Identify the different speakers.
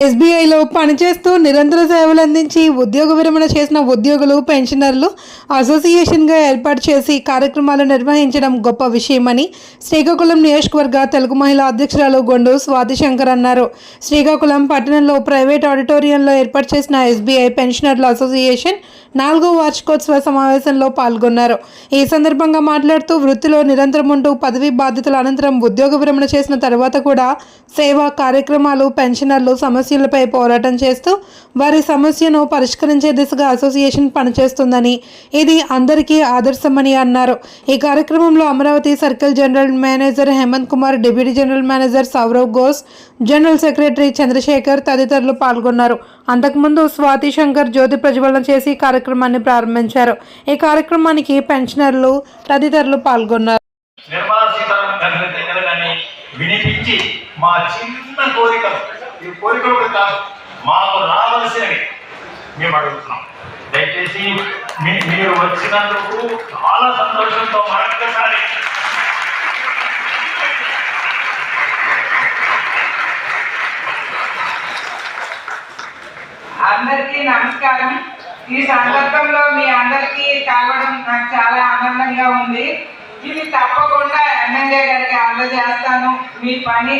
Speaker 1: ఎస్బీఐలో పనిచేస్తూ నిరంతర సేవలందించి ఉద్యోగ విరమణ చేసిన ఉద్యోగులు, పెన్షనర్లు అసోసియేషన్గా ఏర్పాటు చేసి కార్యక్రమాలు నిర్వహించడం గొప్ప విషయమని శ్రీకాకుళం నియోజకవర్గ తెలుగు మహిళా అధ్యక్షురాలు గొండు స్వాతి శంకర్ అన్నారు. శ్రీకాకుళం పట్టణంలో ప్రైవేట్ ఆడిటోరియంలో ఏర్పాటు చేసిన ఎస్బీఐ పెన్షనర్ల అసోసియేషన్ 4వ వార్షికోత్సవ సమావేశంలో పాల్గొన్నారు. ఈ సందర్భంగా మాట్లాడుతూ వృత్తిలో నిరంతరం ఉంటూ పదవీ బాధ్యతల అనంతరం ఉద్యోగ విరమణ చేసిన తర్వాత కూడా సేవా కార్యక్రమాలు, పెన్షనర్లు సమస్యలపై పోరాటం చేస్తూ వారి సమస్యను పరిష్కరించే దిశగా అసోసియేషన్ పనిచేస్తుందని, ఇది అందరికీ ఆదర్శమని అన్నారు. ఈ కార్యక్రమంలో Amaravati circle general manager Hemant Kumar, deputy general manager Saurav Ghosh, general secretary Chandrasekhar తదితరులు పాల్గొన్నారు. అంతకుముందు స్వాతి శంకర్ జ్యోతి ప్రజ్వలన చేసి కార్యక్రమాన్ని ప్రారంభించారు. ఈ కార్యక్రమానికి పెన్షనర్లు తదితరులు పాల్గొన్నారు.
Speaker 2: వినిపించి మా చిన్న కోరికలు, ఈ కోరికలు కూడా కాదు, మాకు రావాల్సినవి మేము అడుగుతున్నాం. దయచేసి మీరు వచ్చినందుకు చాలా సంతోషంతో మరొకసారి
Speaker 3: అందరికీ నమస్కారం. ఈ సందర్భంలో మీ అందరికీ కలవడం నాకు చాలా ఆనందంగా ఉంది. ఇది తప్పకుండా ఎమ్మెల్యే గారికి అందజేస్తాను. మీ పని